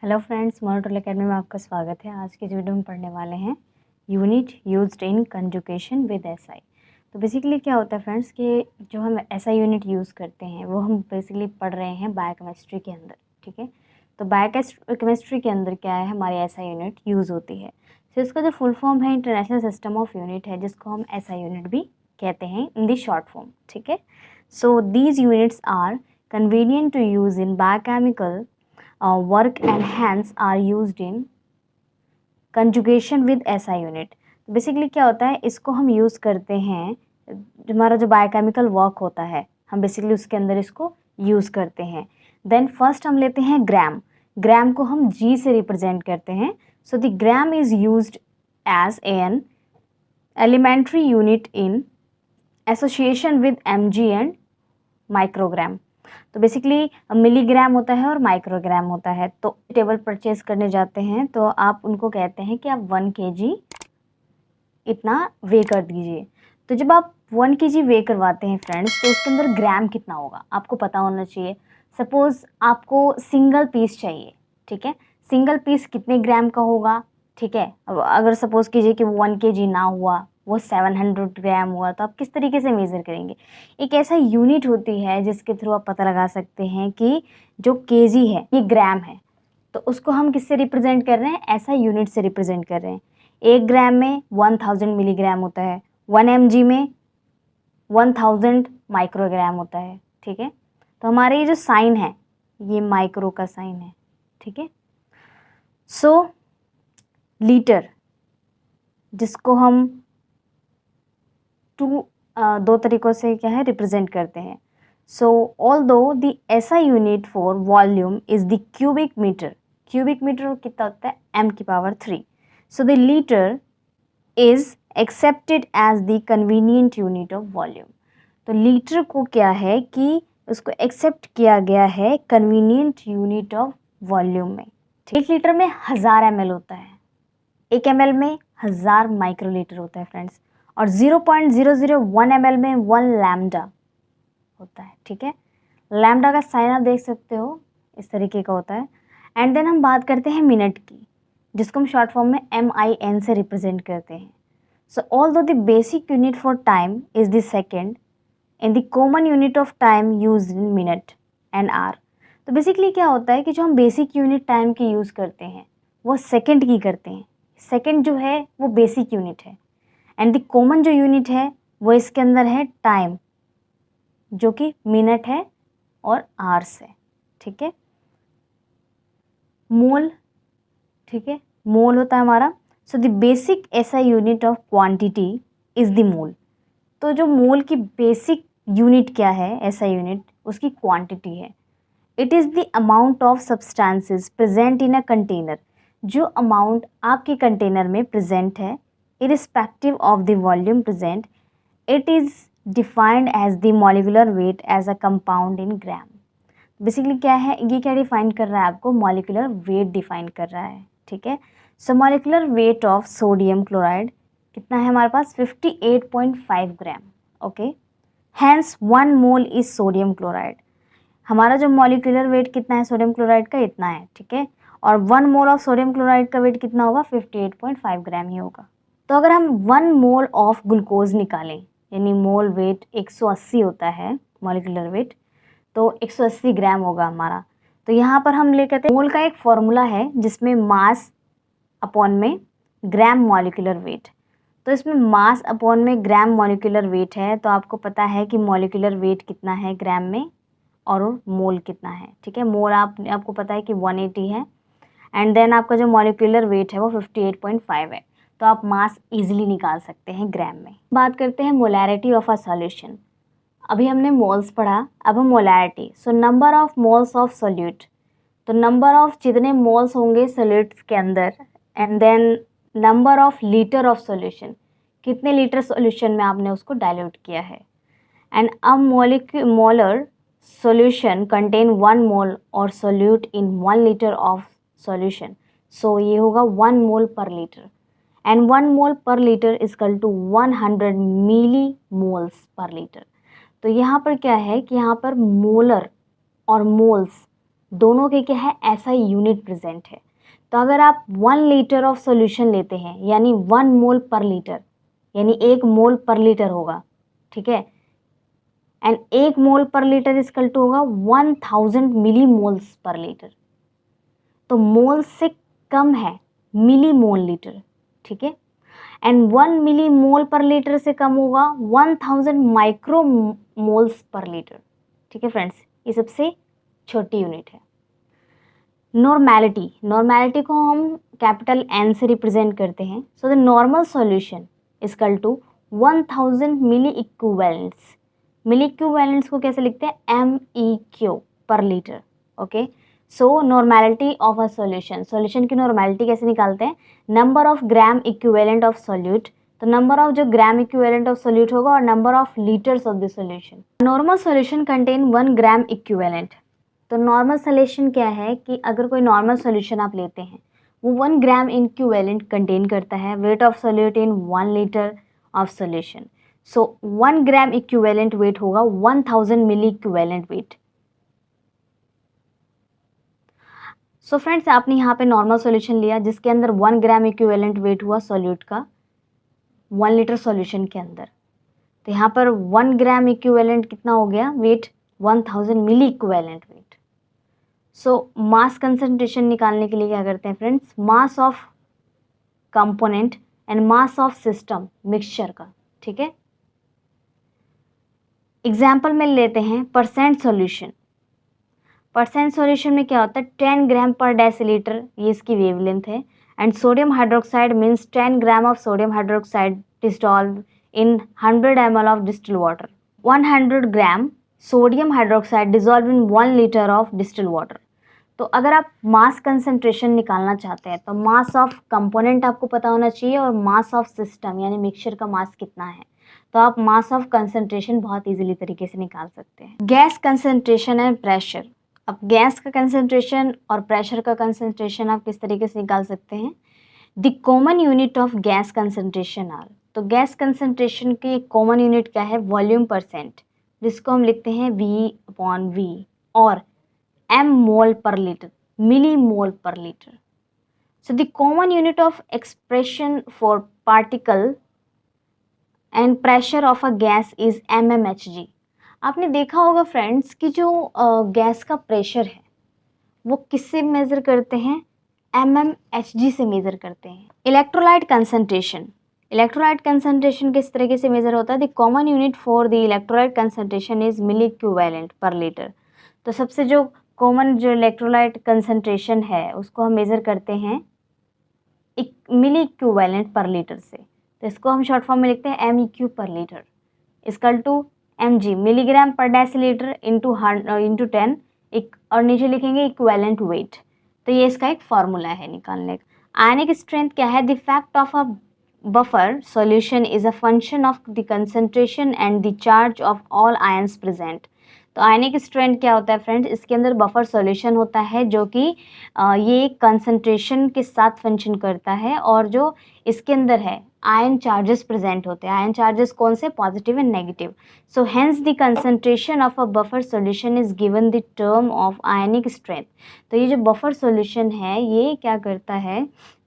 Hello friends, मोनोटोल academy में आपका स्वागत है। आज की इस वीडियो में पढ़ने वाले हैं unit used in conjugation with SI. तो बेसिकली क्या होता है फ्रेंड्स कि जो हम एसआई यूनिट यूज़ करते हैं वो हम बेसिकली पढ़ रहे हैं बायोकेमिस्ट्री के अंदर, ठीक है। तो बायोकेमिस्ट्री के अंदर क्या है, हमारी एसआई यूनिट यूज़ होती है। तो इसका जो फुल फॉर्म है इंटरनेशनल सिस्टम ऑफ यूनिट है, जिसको हम एसआई यूनिट भी कहते हैं इन दी शॉर्ट फॉर्म, ठीक है। So these units are convenient to use in biochemical work and hence are used in conjugation with SI unit। Basically क्या होता है, इसको हम यूज़ करते हैं, हमारा जो बायोकेमिकल वर्क होता है हम बेसिकली उसके अंदर इसको यूज़ करते हैं। देन फर्स्ट हम लेते हैं ग्राम। ग्राम को हम G से रिप्रेजेंट करते हैं। So the gram is used as an elementary unit in association with mg and microgram. तो बेसिकली मिलीग्राम होता है और माइक्रोग्राम होता है। तो टेबल परचेज करने जाते हैं तो आप उनको कहते हैं कि आप 1 kg इतना वे कर दीजिए। तो जब आप 1 kg वे करवाते हैं फ्रेंड्स, तो उसके अंदर ग्राम कितना होगा आपको पता होना चाहिए। सपोज़ आपको सिंगल पीस चाहिए, ठीक है। सिंगल पीस कितने ग्राम का होगा, ठीक है। अब अगर सपोज़ कीजिए कि 1 kg ना हुआ, वो 700 ग्राम हुआ, तो आप किस तरीके से मेज़र करेंगे। एक ऐसा यूनिट होती है जिसके थ्रू आप पता लगा सकते हैं कि जो केजी है ये ग्राम है, तो उसको हम किससे रिप्रेजेंट कर रहे हैं, ऐसा यूनिट से रिप्रेजेंट कर रहे हैं। 1 ग्राम में 1000 मिलीग्राम होता है, 1 mg में 1000 माइक्रोग्राम होता है, ठीक है। तो हमारे ये जो साइन है ये माइक्रो का साइन है, ठीक है। सो लीटर, जिसको हम दो तरीक़ों से क्या है रिप्रेजेंट करते हैं। So although the SI unit for volume is the cubic metre. Cubic metre कितना होता है, m⁻3। So the litre is accepted as the convenient unit of volume. तो लीटर को क्या है कि उसको एक्सेप्ट किया गया है कन्वीनियंट यूनिट ऑफ वॉल्यूम में। 1 लीटर में 1000 ml होता है, 1 ml में 1000 माइक्रोलीटर होता है फ्रेंड्स, और 0.001 ml में 1 लैम्डा होता है, ठीक है। लैम्डा का साइन आप देख सकते हो, इस तरीके का होता है। एंड देन हम बात करते हैं मिनट की, जिसको हम शॉर्ट फॉर्म में MIN से रिप्रेजेंट करते हैं। So although the basic unit for time is the second in the common unit of time use in minute and hour. तो बेसिकली क्या होता है कि जो हम बेसिक यूनिट टाइम की यूज़ करते हैं वो सेकेंड की करते हैं। सेकेंड जो है वो बेसिक यूनिट है, एंड द कॉमन जो यूनिट है वो इसके अंदर है टाइम, जो कि मिनट है और आवर्स है, ठीक है। मोल, ठीक है, मोल होता है हमारा। So the basic SI unit of quantity is the mole. तो जो मोल की बेसिक यूनिट क्या है, एसआई यूनिट, उसकी क्वांटिटी है। It is the amount of substances present in a container. जो अमाउंट आपके कंटेनर में प्रेजेंट है, irrespective of the volume present, it is defined as the molecular weight as a compound in gram. Basically क्या है, ये क्या define कर रहा है, आपको मॉलिकुलर वेट डिफाइन कर रहा है, ठीक है। So molecular weight of sodium chloride कितना है हमारे पास, 58.5 gram, okay. Hence 1 mole is sodium chloride. हमारा जो मॉलिकुलर वेट कितना है सोडियम क्लोराइड का, इतना है, ठीक है। और 1 मोल ऑफ सोडियम क्लोराइड का वेट कितना होगा, 58.5 ग्राम ही होगा। तो अगर हम 1 मोल ऑफ ग्लूकोज निकालें, यानी मोल वेट 180 होता है मॉलिकुलर वेट, तो 180 ग्राम होगा हमारा। तो यहाँ पर हम ले कहते हैं मोल का एक फॉर्मूला है जिसमें मास अपॉन में ग्राम मॉलिकुलर वेट। तो इसमें मास अपॉन में ग्राम मॉलिकुलर वेट है, तो आपको पता है कि मॉलिकुलर वेट कितना है ग्राम में और मोल कितना है, ठीक है। मोल आपको पता है कि 180 है, एंड देन आपका जो मॉलिकुलर वेट है वो 58.5 है। तो आप मास इजीली निकाल सकते हैं ग्राम में। बात करते हैं मोलैरिटी ऑफ अ सॉल्यूशन। अभी हमने मोल्स पढ़ा, अब हम molarity. So number of moles of solute, तो नंबर ऑफ जितने मोल्स होंगे सोल्यूट्स के अंदर, and then number of litre of solution, कितने लीटर सोल्यूशन में आपने उसको डाइल्यूट किया है। And a molar solution contain 1 mole or solute in 1 liter of solution. So ये होगा 1 mole per liter, and 1 mole per liter is equal to 100 millimoles per liter। तो यहाँ पर क्या है कि यहाँ पर मोलर और मोल्स दोनों के क्या है, SI यूनिट प्रेजेंट है। तो अगर आप 1 लीटर ऑफ सॉल्यूशन लेते हैं यानी 1 मोल पर लीटर, यानी 1 मोल पर लीटर होगा, ठीक है, एंड 1 मोल पर लीटर इक्वल टू होगा 1000 मिली मोल्स पर लीटर। तो मोल से कम है मिली मोल लीटर, ठीक है, एंड 1 मिली मोल पर लीटर से कम होगा 1000 माइक्रो मोल्स पर लीटर, ठीक है फ्रेंड्स, ये सबसे छोटी यूनिट है। नॉर्मेलिटी को हम कैपिटल N से रिप्रेजेंट करते हैं। So the normal solution equal to 1000 milli equivalents को कैसे लिखते हैं, MEQ per litre, okay. So normality of a solution की नॉर्मेलिटी कैसे निकालते हैं, number of gram equivalent of solute, तो नंबर ऑफ जो ग्राम इक्विवेलेंट ऑफ सोल्यूट होगा और number of litres of the solution. Normal solution contain 1 gram equivalent. तो normal solution क्या है कि अगर कोई नॉर्मल सॉल्यूशन आप लेते हैं वो 1 ग्राम इक्विवेलेंट कंटेन करता है, weight of solute in 1 litre of solution. So 1 gram equivalent weight होगा 1000 मिली इक्विवेलेंट वेट। सो फ्रेंड्स, आपने यहाँ पे नॉर्मल सॉल्यूशन लिया जिसके अंदर 1 ग्राम इक्विवेलेंट वेट हुआ सॉल्यूट का 1 लीटर सॉल्यूशन के अंदर। तो यहाँ पर 1 ग्राम इक्विवेलेंट कितना हो गया वेट, 1000 मिली इक्विवेलेंट वेट। सो मास कंसंट्रेशन निकालने के लिए क्या करते हैं friends, mass of component and mass of system mixture का, ठीक है। एग्जाम्पल में लेते हैं परसेंट सॉल्यूशन। परसेंट सॉल्यूशन में क्या होता है, 10 ग्राम पर डेसीलीटर, ये इसकी वेवलेंथ है, and sodium hydroxide means 10 gram of sodium hydroxide dissolve in 100 ml of distil water. 100 gram sodium hydroxide dissolve in 1 litre of distil water. तो अगर आप मास कंसंट्रेशन निकालना चाहते हैं तो मास ऑफ कंपोनेंट आपको पता होना चाहिए और मास ऑफ सिस्टम यानी मिक्सचर का मास कितना है, तो आप मास ऑफ कंसंट्रेशन बहुत इजीली तरीके से निकाल सकते हैं। Gas concentration and pressure. अब गैस का कंसंट्रेशन और प्रेशर का कंसंट्रेशन आप किस तरीके से निकाल सकते हैं, the common unit of gas concentration are. तो गैस कंसंट्रेशन की कॉमन यूनिट क्या है, वॉल्यूम परसेंट, जिसको हम लिखते हैं V/V, और m मोल पर लीटर, मिली मोल पर litre. So the common unit of expression for particle and pressure of a gas is mmHg। आपने देखा होगा फ्रेंड्स कि जो गैस का प्रेशर है वो किससे मेज़र करते हैं, mmHg से मेज़र करते हैं। इलेक्ट्रोलाइट कंसंट्रेशन, इलेक्ट्रोलाइट कंसंट्रेशन किस तरीके से मेज़र होता है, the common unit for the electrolyte concentration is milli equivalent per litre. तो सबसे जो कॉमन जो इलेक्ट्रोलाइट कंसंट्रेशन है उसको हम मेज़र करते हैं मिली इक्विवेलेंट पर लीटर से। तो इसको हम शॉर्ट फॉर्म में लिखते हैं MEQ per litre equal to mg, milligram per decilitre into 10, और नीचे लिखेंगे इक्विवेलेंट वेट। तो ये इसका एक फॉर्मूला है निकालने का। आयनिक स्ट्रेंथ क्या है, the fact of a buffer solution is a function of the concentration and the charge of all ions present. तो आयनिक स्ट्रेंथ क्या होता है फ्रेंड्स, इसके अंदर बफर सॉल्यूशन होता है जो कि ये कंसंट्रेशन के साथ फंक्शन करता है, और जो इसके अंदर है आयन चार्जेस प्रेजेंट होते हैं। आयन चार्जेस कौन से, positive and negative. So hence the concentration of a buffer solution is given the term of ionic strength. तो ये जो बफर सॉल्यूशन है ये क्या करता है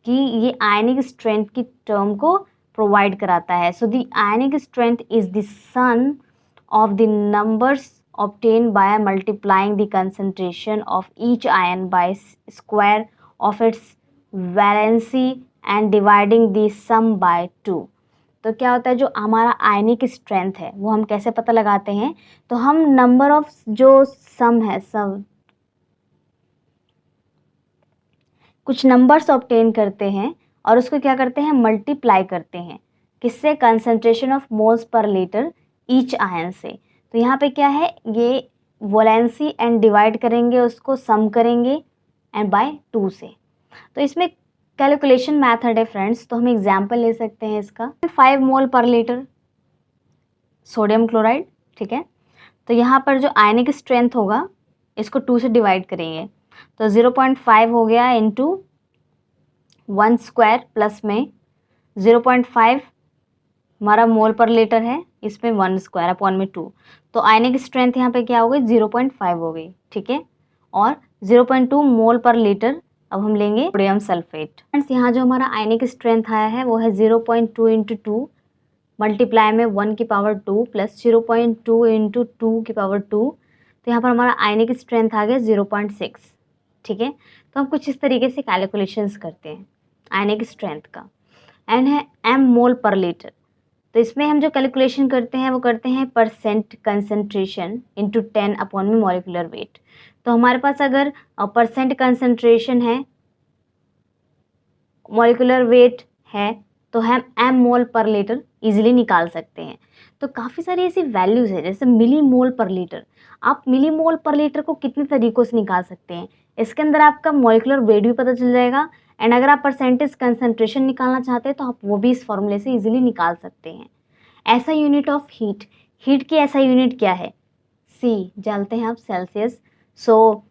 कि ये आयनिक स्ट्रेंथ की टर्म को प्रोवाइड कराता है। So the ionic strength is the sum of the numbers obtained by multiplying the concentration of each ion by square of its valency and dividing the sum by 2। तो क्या होता है, जो हमारा आयनिक स्ट्रेंथ है वो हम कैसे पता लगाते हैं, तो हम नंबर ऑफ जो सम है, सब कुछ नंबर्स ऑब्टेन करते हैं और उसको क्या करते हैं, मल्टीप्लाई करते हैं, किससे, concentration of moles per litre each ion से। तो यहाँ पे क्या है, ये वैलेंसी एंड डिवाइड करेंगे, उसको सम करेंगे एंड बाय 2 से। तो इसमें कैलकुलेशन मेथड है फ्रेंड्स, तो हम एग्जांपल ले सकते हैं इसका। 5 मोल पर लीटर सोडियम क्लोराइड, ठीक है। तो यहाँ पर जो आयनिक स्ट्रेंथ होगा इसको 2 से डिवाइड करेंगे, तो 0.5 हो गया इंटू 1 स्क्वायर प्लस में 0.5 हमारा मोल पर लीटर है, इसमें 1 स्क्वायर अपॉन में 2। तो आयनिक स्ट्रेंथ यहाँ पे क्या हो गई, 0.5 हो गई, ठीक है। और 0.2 मोल पर लीटर। अब हम लेंगे सोडियम सल्फेट। फ्रेंड्स यहाँ जो हमारा आयनिक स्ट्रेंथ आया है वो है 0.2 इंटू 2 मल्टीप्लाई में 1 की पावर 2 प्लस 0.2 इंटू 2 की पावर 2। तो यहाँ पर हमारा आयनिक स्ट्रेंथ आ गया 0.6। ठीक है, तो हम कुछ इस तरीके से कैलकुलेशंस करते हैं आयनिक स्ट्रेंथ का। एन है एम मोल पर लीटर, तो इसमें हम जो कैलकुलेशन करते हैं वो करते हैं परसेंट कंसंट्रेशन इंटू 10 अपॉन में मॉलिकुलर वेट। तो हमारे पास अगर परसेंट कंसंट्रेशन है, मॉलिकुलर वेट है, तो हम एम मोल पर लीटर इजीली निकाल सकते हैं। तो काफ़ी सारी ऐसी वैल्यूज़ है, जैसे मिली मोल पर लीटर। आप मिली मोल पर लीटर को कितने तरीक़ों से निकाल सकते हैं, इसके अंदर आपका मॉलिकुलर वेट भी पता चल जाएगा, एंड अगर आप परसेंटेज कंसंट्रेशन निकालना चाहते हैं तो आप वो भी इस फॉर्मूले से इजीली निकाल सकते हैं। ऐसा यूनिट ऑफ हीट, हीट की ऐसा यूनिट क्या है, सी जानते हैं आप, सेल्सियस। सो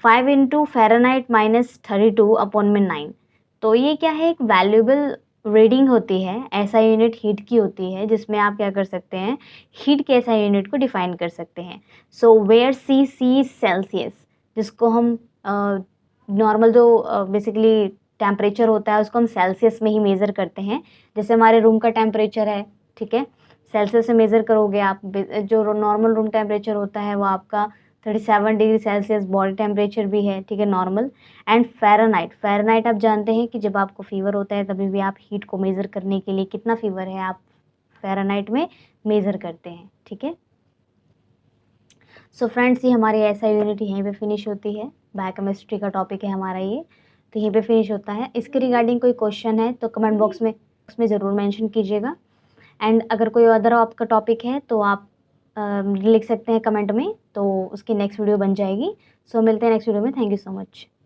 5 इंटू फ़ारेनहाइट माइनस 32 अपॉन में 9। तो ये क्या है, एक वैल्यूएबल रीडिंग होती है, ऐसा यूनिट हीट की होती है जिसमें आप क्या कर सकते हैं, हीट के ऐसा यूनिट को डिफाइन कर सकते हैं। सो वेयर सी सेल्सियस, जिसको हम नॉर्मल जो बेसिकली टेम्परेचर होता है उसको हम सेल्सियस में ही मेज़र करते हैं। जैसे हमारे रूम का टेम्परेचर है, ठीक है, सेल्सियस से मेज़र करोगे आप। जो नॉर्मल रूम टेम्परेचर होता है वो आपका 37 डिग्री सेल्सियस बॉडी टेम्परेचर भी है, ठीक है, नॉर्मल। एंड फ़ारेनहाइट, फ़ारेनहाइट आप जानते हैं कि जब आपको फ़ीवर होता है तभी भी आप हीट को मेज़र करने के लिए कितना फ़ीवर है आप फ़ारेनहाइट में मेज़र करते हैं, ठीक है। सो फ्रेंड्स, ये हमारी ऐसा यूनिट यहीं पे फिनिश होती है। बायोकेमिस्ट्री का टॉपिक है हमारा ये, तो यहीं पे फिनिश होता है। इसके रिगार्डिंग कोई क्वेश्चन है तो कमेंट बॉक्स में ज़रूर मेंशन कीजिएगा। एंड अगर कोई अदर आपका टॉपिक है तो आप लिख सकते हैं कमेंट में, तो उसकी नेक्स्ट वीडियो बन जाएगी। सो मिलते हैं नेक्स्ट वीडियो में। Thank you so much.